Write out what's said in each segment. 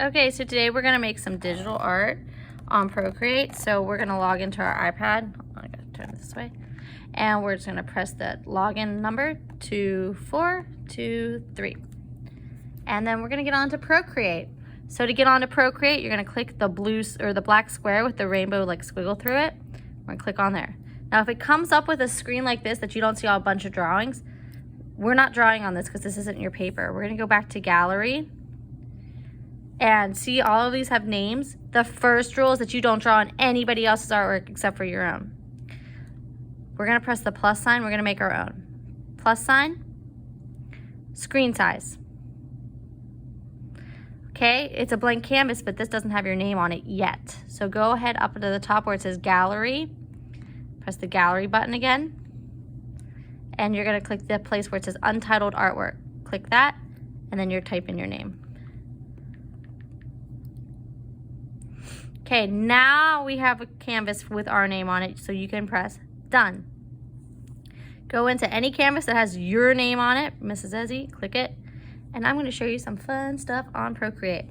Okay, so today we're gonna make some digital art on Procreate. So we're gonna log into our iPad. I gotta turn this way. And we're just gonna press the login number 2423. And then we're gonna get on to Procreate. So to get on to Procreate, you're gonna click the blue or the black square with the rainbow like squiggle through it. We're gonna click on there. Now if it comes up with a screen like this that you don't see a bunch of drawings, we're not drawing on this because this isn't your paper. We're gonna go back to gallery. And see, all of these have names. The first rule is that you don't draw on anybody else's artwork except for your own. We're gonna press the plus sign. We're gonna make our own. Plus sign, screen size. Okay, it's a blank canvas, but this doesn't have your name on it yet. So go ahead up to the top where it says gallery. Press the gallery button again. And you're gonna click the place where it says untitled artwork. Click that, and then you're typing your name. Okay, now we have a canvas with our name on it, so you can press done. Go into any canvas that has your name on it, Mrs. Ezzy, click it, and I'm gonna show you some fun stuff on Procreate.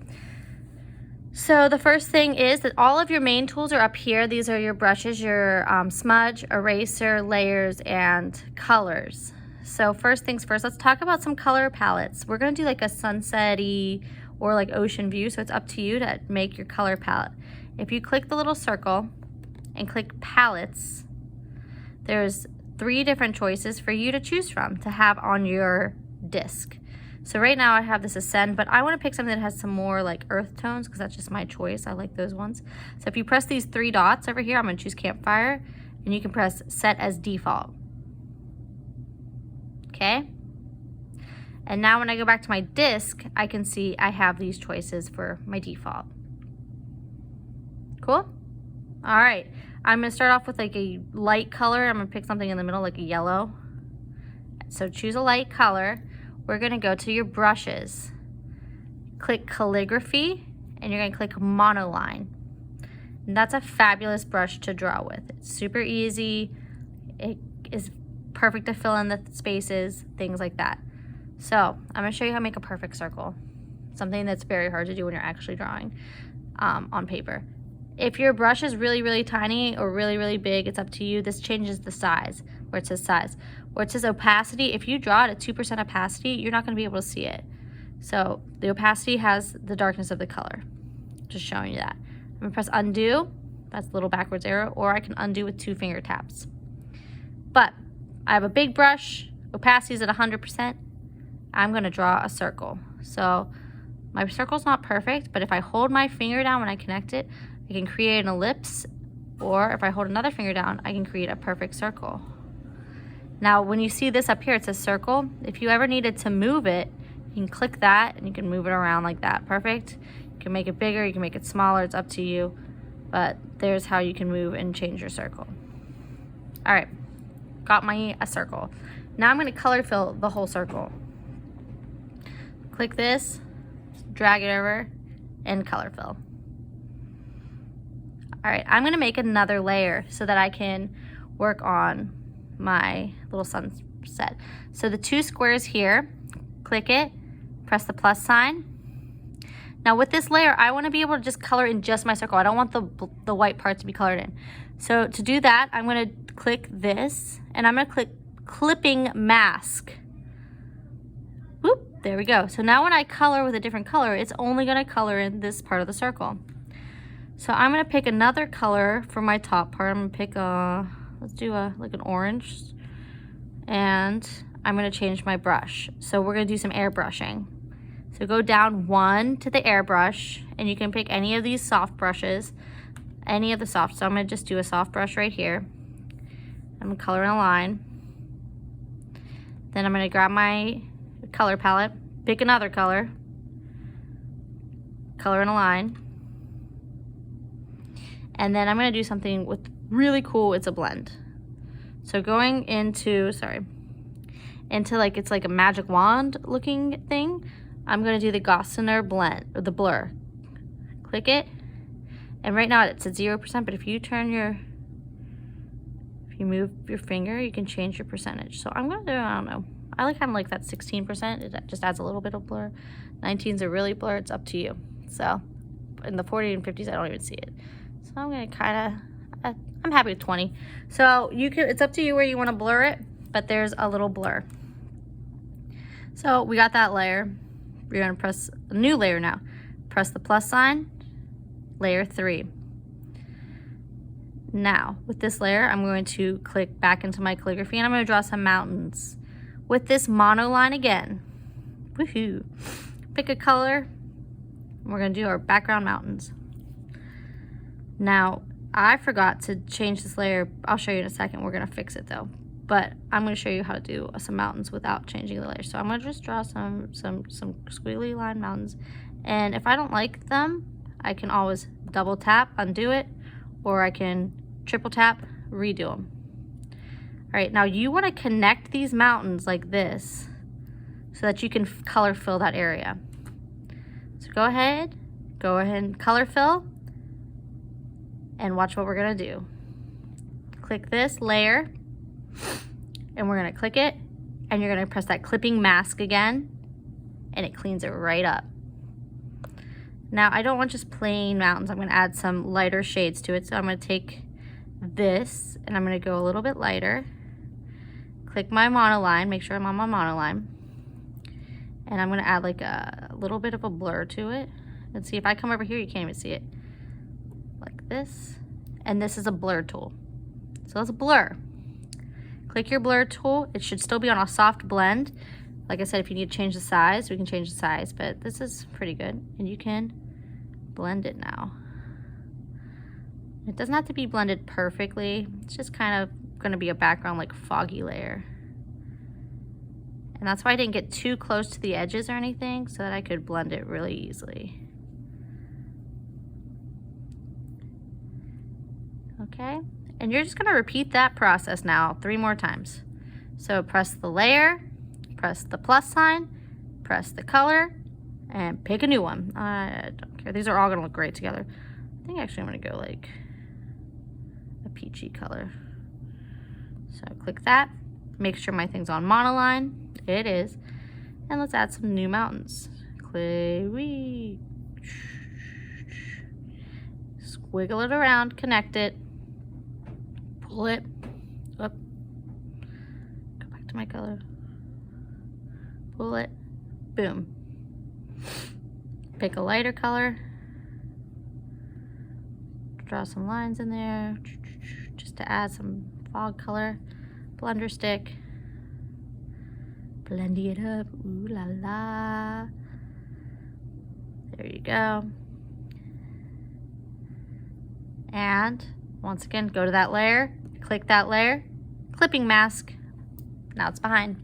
So the first thing is that all of your main tools are up here. These are your brushes, your smudge, eraser, layers, and colors. So first things first, let's talk about some color palettes. We're gonna do like a sunset-y or like ocean view, so it's up to you to make your color palette. If you click the little circle and click palettes, there's 3 different choices for you to choose from to have on your disc. So right now I have this Ascend, but I want to pick something that has some more like earth tones because that's just my choice. I like those ones. So if you press these 3 dots over here, I'm going to choose Campfire, and you can press Set as Default. Okay? And now when I go back to my disc, I can see I have these choices for my default. Cool? All right, I'm gonna start off with like a light color. I'm gonna pick something in the middle like a yellow. So choose a light color. We're gonna go to your brushes. Click calligraphy, and you're gonna click monoline. And that's a fabulous brush to draw with. It's super easy. It is perfect to fill in the spaces, things like that. So I'm gonna show you how to make a perfect circle. Something that's very hard to do when you're actually drawing on paper. If your brush is really, really tiny or really, really big, it's up to you. This changes the size, where it says size. Where it says opacity, if you draw it at 2% opacity, you're not gonna be able to see it. So the opacity has the darkness of the color. Just showing you that. I'm gonna press undo, that's the little backwards arrow, or I can undo with 2 finger taps. But I have a big brush, opacity is at 100%. I'm gonna draw a circle. So my circle's not perfect, but if I hold my finger down when I connect it, I can create an ellipse, or if I hold another finger down, I can create a perfect circle. Now, when you see this up here, it says circle. If you ever needed to move it, you can click that and you can move it around like that. Perfect. You can make it bigger, you can make it smaller, it's up to you. But there's how you can move and change your circle. All right, got a circle. Now I'm gonna color fill the whole circle. Click this, drag it over, and color fill. All right, I'm gonna make another layer so that I can work on my little sunset. So the 2 squares here, click it, press the plus sign. Now with this layer, I wanna be able to just color in just my circle. I don't want the white part to be colored in. So to do that, I'm gonna click this, and I'm gonna click clipping mask. Whoop, there we go. So now when I color with a different color, it's only gonna color in this part of the circle. So I'm gonna pick another color for my top part. I'm gonna pick let's do like an orange. And I'm gonna change my brush. So we're gonna do some airbrushing. So go down 1 to the airbrush, and you can pick any of these soft brushes, any of the soft. So I'm gonna just do a soft brush right here. I'm gonna color in a line. Then I'm gonna grab my color palette, pick another color, color in a line. And then I'm gonna do something with really cool, it's a blend. So going into like, it's like a magic wand looking thing, I'm gonna do the Gossamer blend, or the blur. Click it, and right now it's at 0%, but if you move your finger, you can change your percentage. So I'm gonna do, I don't know, I like kind of like that 16%. It just adds a little bit of blur. 19's a really blur. It's up to you. So in the 40 and 50s, I don't even see it. So I'm gonna kind of, I'm happy with 20. So you can, it's up to you where you want to blur it, but there's a little blur. So we got that layer. We're gonna press a new layer now. Press the plus sign, layer 3. Now, with this layer, I'm going to click back into my calligraphy and I'm going to draw some mountains. With this monoline again, woohoo, pick a color, and we're going to do our background mountains. Now, I forgot to change this layer. I'll show you in a second. We're going to fix it though. But I'm going to show you how to do some mountains without changing the layer. So I'm going to just draw some squiggly line mountains. And if I don't like them, I can always double tap, undo it, or I can triple tap, redo them. All right, now you want to connect these mountains like this so that you can color fill that area. So go ahead and color fill and watch what we're gonna do. Click this layer and we're gonna click it and you're gonna press that clipping mask again and it cleans it right up. Now I don't want just plain mountains. I'm gonna add some lighter shades to it. So I'm gonna take this and I'm gonna go a little bit lighter. Click my monoline, make sure I'm on my monoline. And I'm gonna add like a little bit of a blur to it. And see, if I come over here, you can't even see it. Like this. And this is a blur tool. So let's blur. Click your blur tool. It should still be on a soft blend. Like I said, if you need to change the size, we can change the size, but this is pretty good. And you can blend it now. It doesn't have to be blended perfectly. It's just kind of gonna be a background like foggy layer. And that's why I didn't get too close to the edges or anything, so that I could blend it really easily. Okay, and you're just gonna repeat that process now 3 more times. So press the layer, press the plus sign, press the color, and pick a new one. I don't care, these are all gonna look great together. I think actually I'm gonna go like a peachy color. So click that, make sure my thing's on monoline. It is. And let's add some new mountains. Clay, squiggle it around, connect it, pull it up, go back to my color, pull it, boom. Pick a lighter color, draw some lines in there, just to add some fog color, blender stick, blend it up, ooh la la. There you go. And once again, go to that layer, click that layer, clipping mask, now it's behind.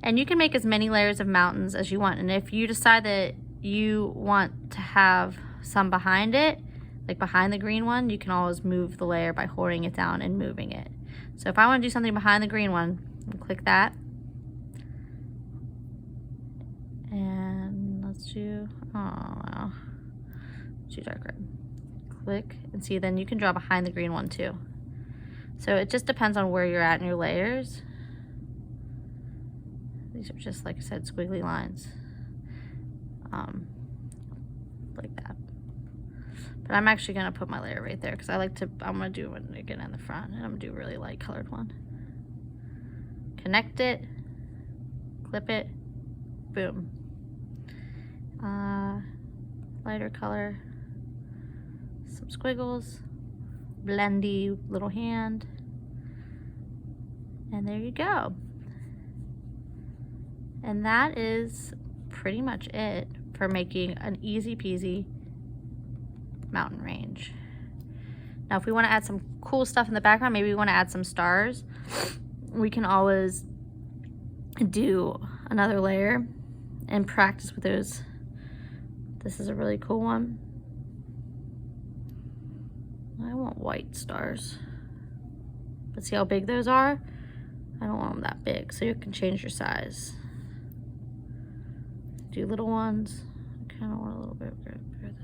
And you can make as many layers of mountains as you want. And if you decide that you want to have some behind it, like behind the green one, you can always move the layer by holding it down and moving it. So if I want to do something behind the green one, I'll click that. And let's do, oh, too dark red. Click and see, then you can draw behind the green one too. So it just depends on where you're at in your layers. These are just, like I said, squiggly lines. Like that. But I'm actually gonna put my layer right there because I like to, I'm gonna do one again in the front and I'm gonna do a really light colored one. Connect it, clip it, boom. Lighter color, some squiggles, blendy little hand, and there you go. And that is pretty much it for making an easy peasy mountain range. Now if we want to add some cool stuff in the background, maybe we want to add some stars, we can always do another layer and practice with those. This is a really cool one. I want white stars, but see how big those are? I don't want them that big, so you can change your size. Do little ones. I kind of want a little bit bigger than that.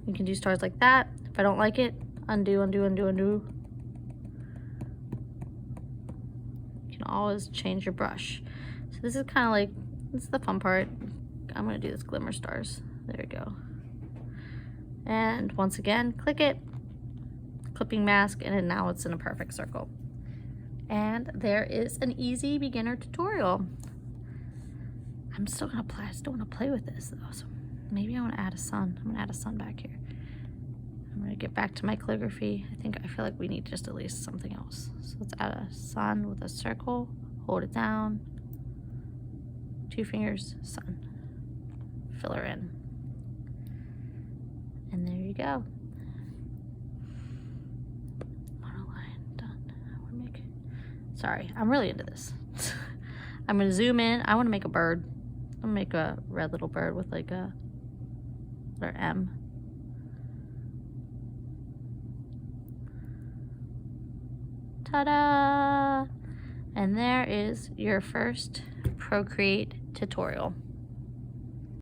You can do stars like that. If I don't like it, undo, undo, undo, undo. You always change your brush. So this is kind of like, this is the fun part. I'm gonna do this glimmer stars. There we go. And once again, click it, clipping mask, and then now it's in a perfect circle. And there is an easy beginner tutorial. I'm still gonna play, I still wanna play with this though. So maybe I wanna add a sun. I'm gonna add a sun back here. I'm gonna get back to my calligraphy. I feel like we need just at least something else. So let's add a sun with a circle, hold it down, 2 fingers, sun, fill her in. And there you go. Monoline done. I wanna make, sorry, I'm really into this. I'm gonna zoom in. I wanna make a bird. I'm gonna make a red little bird with like a letter M. Ta-da! And there is your first Procreate tutorial.